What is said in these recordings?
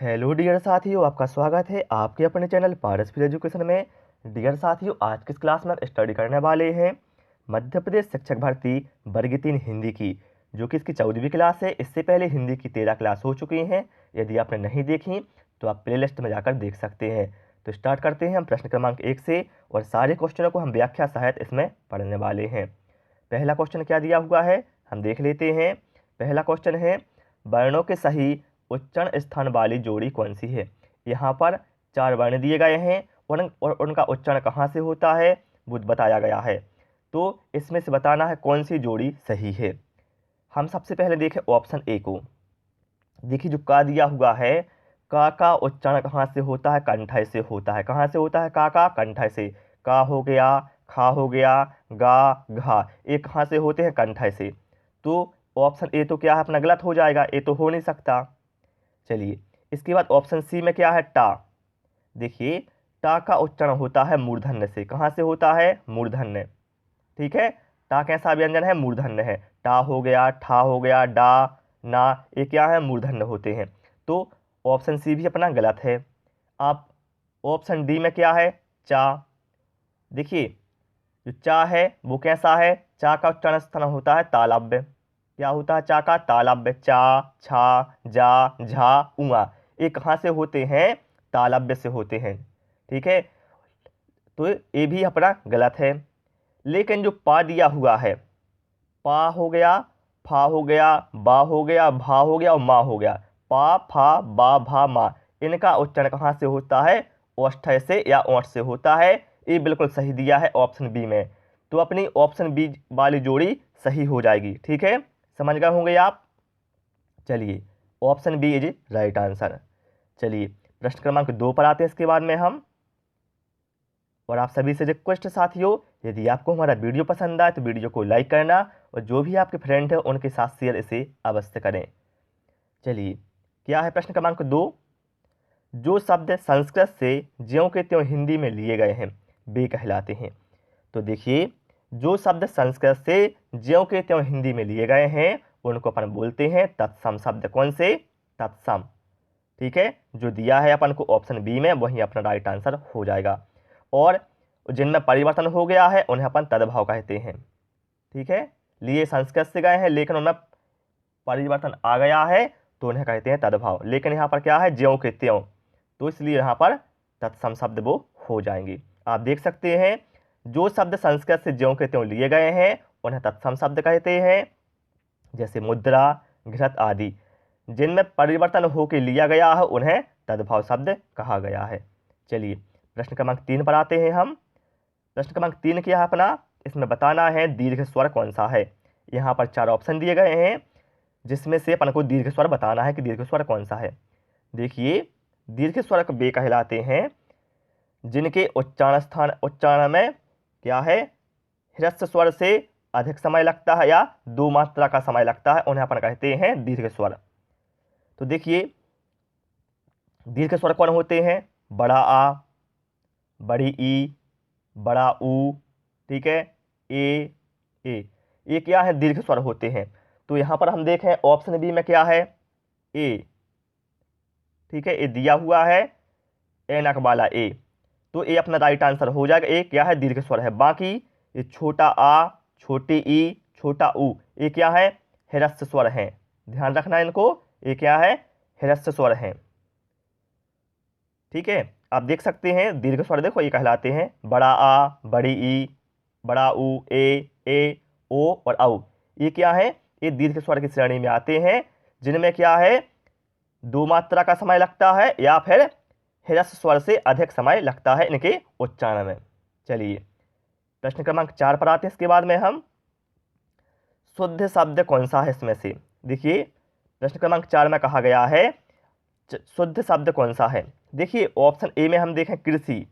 Hello dear साथियों, आपका स्वागत है आपके अपने चैनल पारस फिर एजुकेशन में। डियर साथियों, आज की इस क्लास में हम स्टडी करने वाले हैं मध्य प्रदेश शिक्षक भर्ती वर्ग 3 हिंदी की, जो कि इसकी 14वीं क्लास है। इससे पहले हिंदी की 13 क्लास हो चुकी हैं। यदि आपने नहीं देखी तो आप प्लेलिस्ट में जाकर देख सकते हैं। तो स्टार्ट करते हैं हम प्रश्न क्रमांक 1 से, और सारे क्वेश्चनों को हम व्याख्या सहित इसमें पढ़ने वाले हैं। पहला क्वेश्चन क्या दिया हुआ है हम देख लेते हैं। पहला क्वेश्चन है, वर्णों के सही उच्चारण स्थान वाली जोड़ी कौन सी है। यहाँ पर 4 वर्ण दिए गए हैं और उनका उच्चारण कहाँ से होता है वो बताया गया है। तो इसमें से बताना है कौन सी जोड़ी सही है। हम सबसे पहले देखें ऑप्शन ए को। देखिए जो का दिया हुआ है, का उच्चारण कहाँ से होता है, कंठय से होता है। कहाँ से होता है का कंठय से। का हो गया, खा हो गया, गा, घा, ये कहाँ से होते हैं, कंठय से। तो ऑप्शन ए तो क्या है अपना गलत हो जाएगा, ए तो हो नहीं सकता। चलिए इसके बाद ऑप्शन सी में क्या है, टा। देखिए टा का उच्चारण होता है मूर्धन्य से। कहाँ से होता है, मूर्धन्य। ठीक है, टा कैसा व्यंजन है, मूर्धन्य है। टा हो गया, ठा हो गया, डा, ना, ये क्या है, मूर्धन्य होते हैं। तो ऑप्शन सी भी अपना गलत है। आप ऑप्शन डी में क्या है, चा। देखिए जो चा है वो कैसा है, चा का उच्चारण स्थान होता है तालव्य। क्या होता है चा का, तालव्य। चा, छा, जा, झा, उआ, ये कहाँ से होते हैं, तालव्य से होते हैं। ठीक है, तो ये भी अपना गलत है। लेकिन जो पा दिया हुआ है, पा हो गया, फा हो गया, बा हो गया, भा हो गया और मा हो गया। पा, फा, बा, भा, मा, इनका उच्चारण कहाँ से होता है, ओष्ठ्य से या ओंठ से होता है। ये बिल्कुल सही दिया है ऑप्शन बी में। तो अपनी ऑप्शन बी वाली जोड़ी सही हो जाएगी। ठीक है, समझ गए होंगे आप। चलिए option B is right answer. चलिए प्रश्न क्रमांक 2 पर आते हैं इसके बाद में हम। और आप सभी से रिक्वेस्ट साथियों, यदि आपको हमारा वीडियो पसंद आए तो वीडियो को लाइक करना, और जो भी आपके फ्रेंड हैं उनके साथ शेयर इसे अवश्य करें। चलिए क्या है प्रश्न क्रमांक 2, जो शब्द संस्कृत से ज्यों के त्यों हिंदी में लिए गए हैं वे कहलाते हैं। तो देखिए जो शब्द संस्कृत से ज्यों के त्यों हिंदी में लिए गए हैं उनको अपन बोलते हैं तत्सम शब्द। कौन से, तत्सम। ठीक है, जो दिया है अपन को ऑप्शन बी में वही अपना राइट आंसर हो जाएगा। और जिनमें परिवर्तन हो गया है उन्हें अपन तद्भव कहते हैं। ठीक है, लिए संस्कृत से गए हैं लेकिन उनमें परिवर्तन आ गया है तो उन्हें कहते हैं तद्भव। लेकिन यहाँ पर क्या है, ज्यों के त्यों, तो इसलिए यहाँ पर तत्सम शब्द वो हो जाएंगे। आप देख सकते हैं जो शब्द संस्कृत से ज्यों के त्यों लिए गए हैं उन्हें तत्सम शब्द कहते हैं, जैसे मुद्रा, घृत आदि। जिनमें परिवर्तन होकर लिया गया है उन्हें तद्भव शब्द कहा गया है। चलिए प्रश्न क्रमांक 3 पर आते हैं हम। प्रश्न क्रमांक 3 क्या है अपना, इसमें बताना है दीर्घ स्वर कौन सा है। यहाँ पर 4 ऑप्शन दिए गए हैं जिसमें से अपन को दीर्घ स्वर बताना है कि दीर्घ स्वर कौन सा है। देखिए दीर्घ स्वर वे कहलाते हैं जिनके उच्चारण में क्या है, ह्रस्व स्वर से अधिक समय लगता है या 2 मात्रा का समय लगता है, उन्हें अपन कहते हैं दीर्घ स्वर। तो देखिए दीर्घ स्वर कौन होते हैं, बड़ा आ, बड़ी ई, बड़ा ऊ, ठीक है, ए, ये क्या है, दीर्घ स्वर होते हैं। तो यहाँ पर हम देखें ऑप्शन बी में क्या है, ए। ठीक है, ये दिया हुआ है एनक वाला ए, तो ये अपना राइट आंसर हो जाएगा। ए क्या है, दीर्घ स्वर है। बाकी ये छोटा आ, छोटी ई, छोटा ऊ, ये क्या है, ह्रस्व स्वर है। ध्यान रखना इनको, ये क्या है, ह्रस्व स्वर है। ठीक है, आप देख सकते हैं दीर्घ स्वर देखो ये कहलाते हैं बड़ा आ, बड़ी ई, बड़ा ऊ, ए, ओ और औ। ये क्या है, ये दीर्घ स्वर की श्रेणी में आते हैं जिनमें क्या है 2 मात्रा का समय लगता है या फिर ह्रस्व स्वर से अधिक समय लगता है इनके उच्चारण में। चलिए प्रश्न क्रमांक 4 पर आते हैं इसके बाद में हम। शुद्ध शब्द कौन सा है इसमें से। देखिए प्रश्न क्रमांक 4 में कहा गया है शुद्ध शब्द कौन सा है। देखिए ऑप्शन ए में हम देखें कृषि,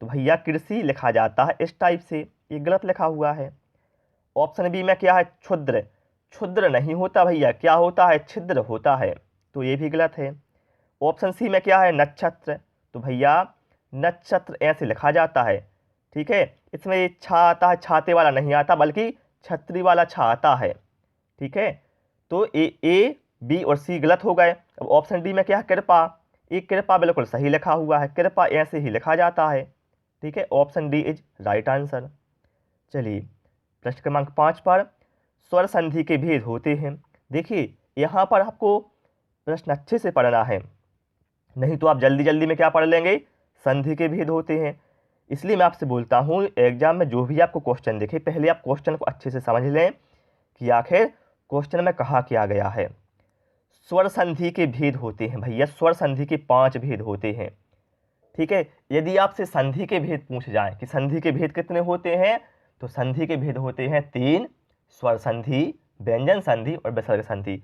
तो भैया कृषि लिखा जाता है इस टाइप से, ये गलत लिखा हुआ है। ऑप्शन बी में क्या है, क्षुद्र, क्षुद्र नहीं होता भैया, क्या होता है, छिद्र होता है, तो ये भी गलत है। ऑप्शन सी में क्या है, नक्षत्र, तो भैया नक्षत्र ऐसे लिखा जाता है। ठीक है, इसमें ये छा आता है, छाते वाला नहीं आता बल्कि छतरी वाला छा आता है। ठीक है, तो ए बी और सी गलत हो गए। अब ऑप्शन डी में क्या है, कृपा, ये कृपा बिल्कुल सही लिखा हुआ है, कृपा ऐसे ही लिखा जाता है। ठीक है, option D is right answer. चलिए प्रश्न क्रमांक 5 पर स्वर संधि के भेद होते हैं। देखिए यहाँ पर आपको प्रश्न अच्छे से पढ़ना है, नहीं तो आप जल्दी जल्दी में क्या पढ़ लेंगे, संधि के भेद होते हैं। इसलिए मैं आपसे बोलता हूँ एग्जाम में जो भी आपको क्वेश्चन दिखे पहले आप क्वेश्चन को अच्छे से समझ लें कि आखिर क्वेश्चन में कहा क्या गया है। स्वर संधि के भेद होते हैं भैया, स्वर संधि के 5 भेद होते हैं। ठीक है, यदि आपसे संधि के भेद पूछ जाए कि संधि के भेद कितने होते हैं, तो संधि के भेद होते हैं 3, स्वर संधि, व्यंजन संधि और विसर्ग संधि।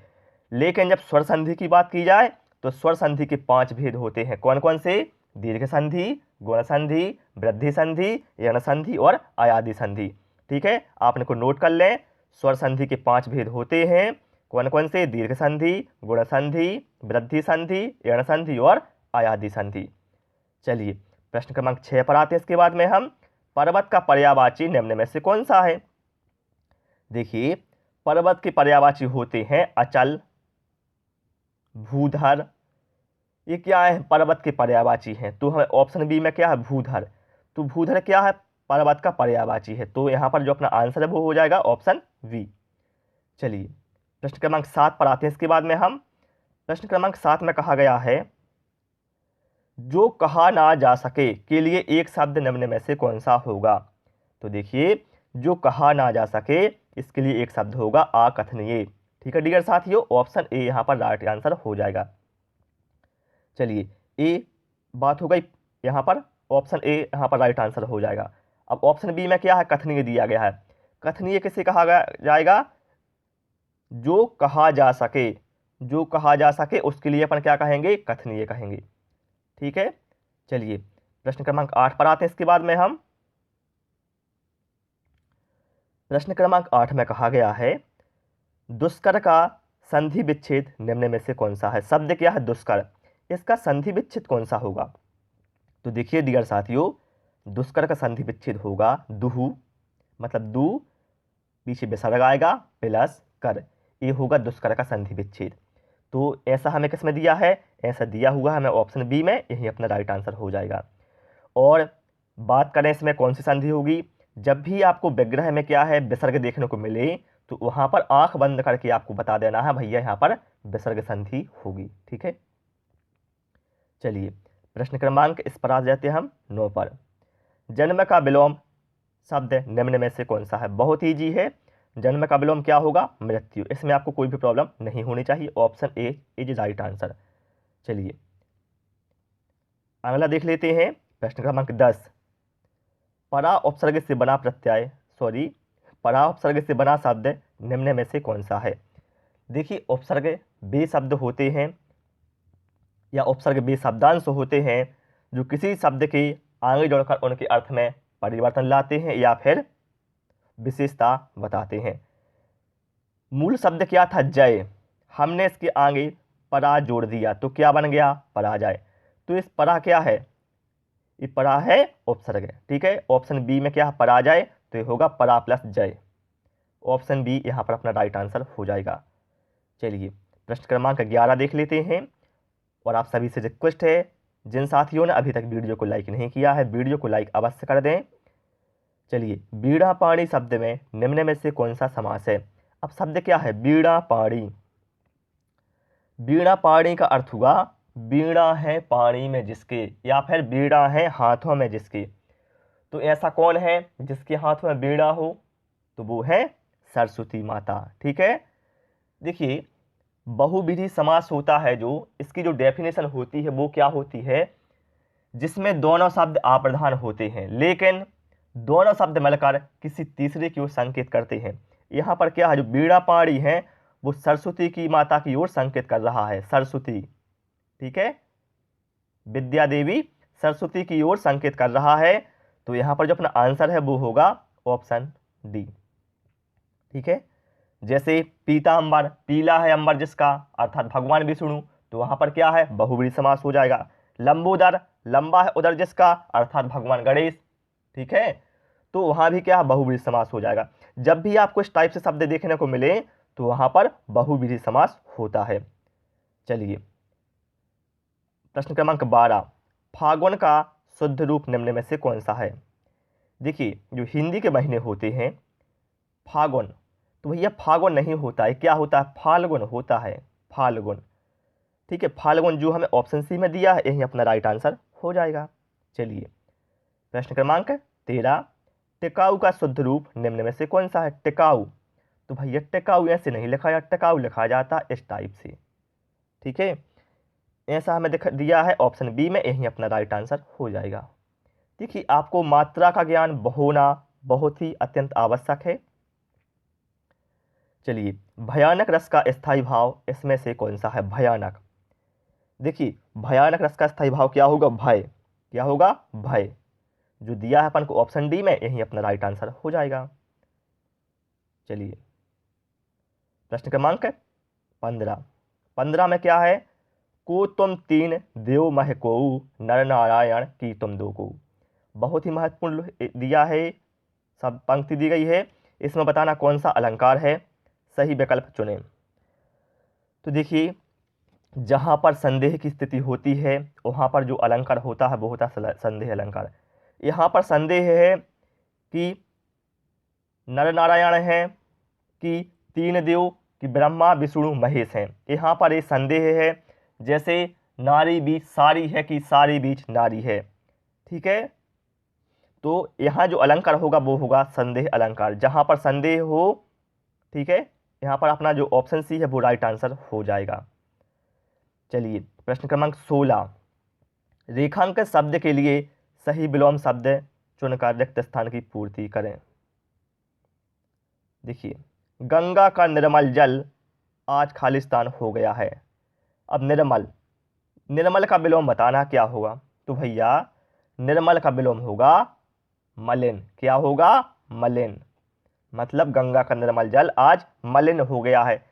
लेकिन जब स्वर संधि की बात की जाए तो स्वर संधि के 5 भेद होते हैं। कौन कौन से? दीर्घ संधि, गुण संधि, वृद्धि संधि, यण संधि और अयादि संधि। ठीक है, आप इनको नोट कर लें। स्वर संधि के 5 भेद होते हैं। कौन कौन से? दीर्घ संधि, गुण संधि, वृद्धि संधि, यण संधि और अयादि संधि। चलिए प्रश्न क्रमांक 6 पर आते हैं। इसके बाद में हम पर्वत का पर्यायवाची निम्न में से कौन सा है? देखिए पर्वत के पर्यायवाची होते हैं अचल, भूधर। ये क्या है? पर्वत के पर्यायवाची हैं। तो हमें ऑप्शन बी में क्या है? भूधर। तो भूधर क्या है? पर्वत का पर्यायवाची है। तो यहाँ पर जो अपना आंसर है वो हो जाएगा ऑप्शन बी। चलिए प्रश्न क्रमांक 7 पर आते हैं। इसके बाद में हम प्रश्न क्रमांक 7 में कहा गया है जो कहा ना जा सके के लिए एक शब्द निम्न में से कौन सा होगा? तो देखिए जो कहा ना जा सके इसके लिए एक शब्द होगा अकथनीय। ठीक है डियर साथियों, ऑप्शन ए यहाँ पर राइट आंसर हो जाएगा। चलिए ए बात हो गई, यहाँ पर ऑप्शन ए यहाँ पर राइट आंसर हो जाएगा। अब ऑप्शन बी में क्या है? कथनीय दिया गया है। कथनीय किसे कहा जाएगा? जो कहा जा सके, जो कहा जा सके उसके लिए अपन क्या कहेंगे? कथनीय कहेंगे। ठीक है, चलिए प्रश्न क्रमांक 8 पर आते हैं। इसके बाद में हम प्रश्न क्रमांक 8 में कहा गया है दुष्कर का संधि विच्छेद निम्न में से कौन सा है? शब्द क्या है? दुष्कर। इसका संधि विच्छेद कौन सा होगा? तो देखिए डियर साथियों, दुष्कर का संधि विच्छेद होगा दुहु, मतलब दू पीछे विसर्ग आएगा प्लस कर, ये होगा दुष्कर का संधि विच्छेद। तो ऐसा हमें किस में दिया है? ऐसा दिया हुआ है हमें ऑप्शन बी में, यही अपना राइट आंसर हो जाएगा। और बात करें इसमें कौन सी संधि होगी? जब भी आपको विग्रह में क्या है? विसर्ग देखने को मिले तो वहां पर आंख बंद करके आपको बता देना है भैया यहाँ पर विसर्ग संधि होगी। ठीक है, चलिए प्रश्न क्रमांक इस पर आ जाते हैं हम 9 पर। जन्म का विलोम शब्द निम्न में से कौन सा है? बहुत ईजी है। जन्म का विलोम क्या होगा? मृत्यु। इसमें आपको कोई भी प्रॉब्लम नहीं होनी चाहिए, option A is right answer. चलिए अगला देख लेते हैं प्रश्न क्रमांक 10। परा उपसर्ग से बना प्रत्यय परा उपसर्ग से बना शब्द निम्न में से कौन सा है? देखिए उपसर्ग बे शब्द होते हैं या उपसर्ग बे शब्दांश होते हैं जो किसी शब्द के आगे जोड़कर उनके अर्थ में परिवर्तन लाते हैं या फिर विशेषता बताते हैं। मूल शब्द क्या था? जय। हमने इसके आगे परा जोड़ दिया तो क्या बन गया? पराजय। तो इस परा क्या है? ये परा है उपसर्ग। ठीक है, ऑप्शन बी में क्या है? पराजय। तो ये होगा परा प्लस जय। ऑप्शन बी यहाँ पर अपना राइट आंसर हो जाएगा। चलिए प्रश्न क्रमांक 11 देख लेते हैं। और आप सभी से रिक्वेस्ट है, जिन साथियों ने अभी तक वीडियो को लाइक नहीं किया है वीडियो को लाइक अवश्य कर दें। चलिए बीड़ा पाणी शब्द में निम्न में से कौन सा समास है? अब शब्द क्या है? बीड़ा पाणी। बीड़ा पाणी का अर्थ हुआ बीड़ा है पानी में जिसके, या फिर बीड़ा है हाथों में जिसके। तो ऐसा कौन है जिसके हाथ में बीड़ा हो? तो वो है सरस्वती माता। ठीक है, देखिए बहुविधि समास होता है जो, इसकी जो डेफिनेशन होती है वो क्या होती है? जिसमें दोनों शब्द अप्रधान होते हैं लेकिन दोनों शब्द मिलकर किसी तीसरे की ओर संकेत करते हैं। यहाँ पर क्या है? जो बीड़ा पाणी है वो सरस्वती की माता की ओर संकेत कर रहा है, सरस्वती। ठीक है, विद्या देवी सरस्वती की ओर संकेत कर रहा है। तो यहाँ पर जो अपना आंसर है वो होगा ऑप्शन डी। ठीक है, जैसे पीतांबर, पीला है अंबर जिसका, अर्थात भगवान विष्णु, तो वहां पर क्या है? बहुव्रीहि समास हो जाएगा। लंबोदर, लंबा है उदर जिसका, अर्थात भगवान गणेश। ठीक है, तो वहां भी क्या है? बहुव्रीहि समास हो जाएगा। जब भी आपको इस टाइप से शब्द देखने को मिले तो वहां पर बहुव्रीहि समास होता है। चलिए प्रश्न क्रमांक 12, फागुन का शुद्ध रूप निम्न में से कौन सा है? देखिए, जो हिंदी के महीने होते हैं फागुन, तो भैया फागुन नहीं होता है, क्या होता है? फाल्गुन होता है, फाल्गुन। ठीक है, फाल्गुन जो हमें ऑप्शन सी में दिया है यही अपना राइट आंसर हो जाएगा। चलिए, प्रश्न क्रमांक 13, टिकाऊ का शुद्ध रूप निम्न में से कौन सा है? टिकाऊ, तो भैया टिकाऊ ऐसे नहीं लिखा जाता, टिकाऊ लिखा जाता इस टाइप से। ठीक है, ऐसा हमें दिया है ऑप्शन बी में, यही अपना राइट आंसर हो जाएगा। देखिए, आपको मात्रा का ज्ञान होना बहुत ही अत्यंत आवश्यक है। चलिए, भयानक रस का स्थायी भाव इसमें से कौन सा है? भयानक। देखिए, भयानक रस का स्थायी भाव क्या होगा? भय। क्या होगा? भय। जो दिया है अपन को ऑप्शन डी में, यही अपना राइट आंसर हो जाएगा। चलिए, प्रश्न क्रमांक 15 में क्या है? को तुम तीन देव मह को नर नारायण की तुम दो को। बहुत ही महत्वपूर्ण दिया है, सब पंक्ति दी गई है, इसमें बताना कौन सा अलंकार है, सही विकल्प चुनें। तो देखिए, जहाँ पर संदेह की स्थिति होती है वहाँ पर जो अलंकार होता है वो होता है संदेह अलंकार। यहाँ पर संदेह है कि नर नारायण है कि तीन देव कि ब्रह्मा विष्णु महेश हैं। यहाँ पर ये संदेह है, जैसे नारी बीच सारी है कि सारी बीच नारी है। ठीक है, तो यहाँ जो अलंकार होगा वो होगा संदेह अलंकार, जहाँ पर संदेह हो। ठीक है, यहाँ पर अपना जो ऑप्शन सी है वो राइट आंसर हो जाएगा। चलिए, प्रश्न क्रमांक 16, रेखांकित शब्द के लिए सही विलोम शब्द चुनकर रिक्त स्थान की पूर्ति करें। देखिए, गंगा का निर्मल जल आज खालिस्तान हो गया है। अब निर्मल, निर्मल का विलोम बताना क्या होगा? तो भैया निर्मल का विलोम होगा मलिन। क्या होगा? मलिन। मतलब गंगा का निर्मल जल आज मलिन हो गया है।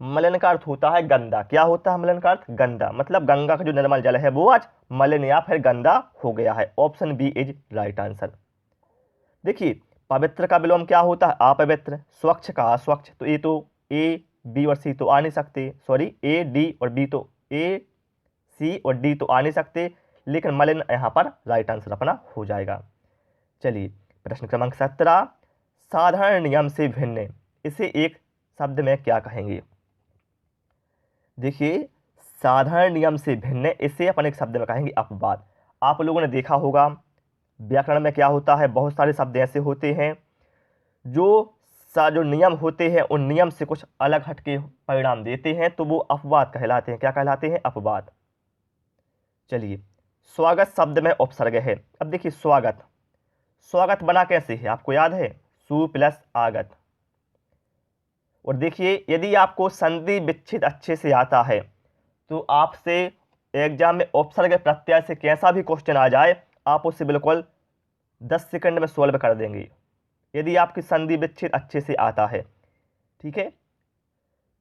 मलिन का अर्थ होता है गंदा। क्या होता है मलिन का अर्थ? गंदा। मतलब गंगा का जो निर्मल जल है वो आज मलिन या फिर गंदा हो गया है। Option B is right answer. देखिए, पवित्र का विलोम क्या होता है? अपवित्र। स्वच्छ का अस्वच्छ, तो ये तो ए बी और सी तो आ नहीं सकते, सॉरी ए डी और बी तो ए सी और डी तो आ नहीं सकते, लेकिन मलिन यहाँ पर राइट आंसर अपना हो जाएगा। चलिए, प्रश्न क्रमांक 17, साधारण नियम से भिन्न इसे एक शब्द में क्या कहेंगे? देखिए, साधारण नियम से भिन्न इसे अपन एक शब्द में कहेंगे अपवाद। आप लोगों ने देखा होगा व्याकरण में क्या होता है, बहुत सारे शब्द ऐसे होते हैं जो नियम होते हैं उन नियम से कुछ अलग हटके परिणाम देते हैं, तो वो अपवाद कहलाते हैं। क्या कहलाते हैं? अपवाद। चलिए, स्वागत शब्द में उपसर्ग है। अब देखिए, स्वागत, स्वागत बना कैसे है? आपको याद है? सु प्लस आगत। और देखिए, यदि आपको संधि विच्छेद अच्छे से आता है तो आपसे एग्जाम में उपसर्ग प्रत्यय से कैसा भी क्वेश्चन आ जाए आप उससे बिल्कुल 10 सेकंड में सोल्व कर देंगे, यदि आपकी संधि विच्छेद अच्छे से आता है। ठीक है,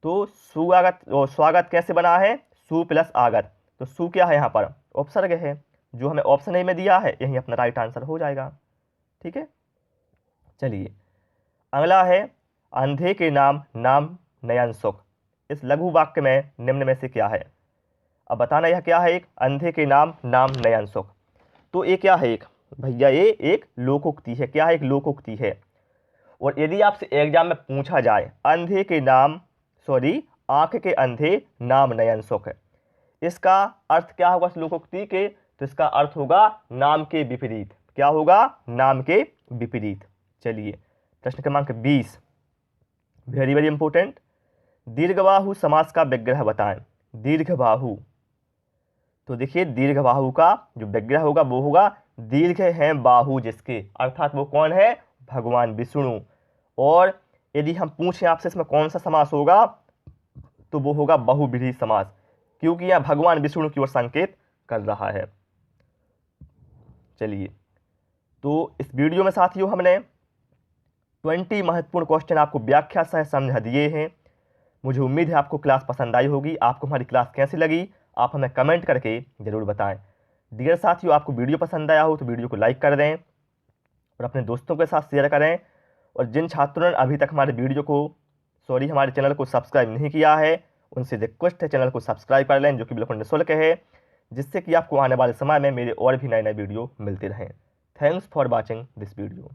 तो सुआगत और स्वागत कैसे बना है? सु प्लस आगत। तो सु क्या है? यहाँ पर उपसर्ग है, जो हमें ऑप्शन ए में दिया है, यही अपना राइट आंसर हो जाएगा। ठीक है, चलिए, अगला है अंधे के नाम नाम नयन सुख। इस लघु वाक्य में निम्न में से क्या है? अब बताना यह क्या है? एक अंधे के नाम नाम नयन सुख। तो ये क्या है? एक भैया ये एक लोकोक्ति है। क्या है? एक लोकोक्ति है। और यदि आपसे एग्जाम में पूछा जाए अंधे के नाम, सॉरी आंख के अंधे नाम नयन सुख, इसका अर्थ क्या होगा इस लोकोक्ति के? तो इसका अर्थ होगा नाम के विपरीत। क्या होगा? नाम के विपरीत। चलिए, प्रश्न क्रमांक 20, वेरी वेरी इंपॉर्टेंट, दीर्घबाहु समास का विग्रह बताएं। दीर्घबाहु, तो देखिए दीर्घबाहु का जो विग्रह होगा वो होगा दीर्घ है बाहु जिसके, अर्थात वो कौन है? भगवान विष्णु। और यदि हम पूछें आपसे इसमें कौन सा समास होगा तो वो होगा बहुव्रीहि समास, क्योंकि यह भगवान विष्णु की ओर संकेत कर रहा है। चलिए, तो इस वीडियो में साथियों हमने 20 महत्वपूर्ण क्वेश्चन आपको व्याख्या सह समझा दिए हैं। मुझे उम्मीद है आपको क्लास पसंद आई होगी। आपको हमारी क्लास कैसी लगी आप हमें कमेंट करके ज़रूर बताएं। डियर साथियों, आपको वीडियो पसंद आया हो तो वीडियो को लाइक कर दें और अपने दोस्तों के साथ शेयर करें। और जिन छात्रों ने अभी तक हमारे वीडियो को, सॉरी हमारे चैनल को सब्सक्राइब नहीं किया है, उनसे रिक्वेस्ट है चैनल को सब्सक्राइब कर लें, जो कि बिल्कुल निःशुल्क है। जिससे कि आपको आने वाले समय में मेरे और भी नए नए वीडियो मिलते रहें। Thanks for watching this video.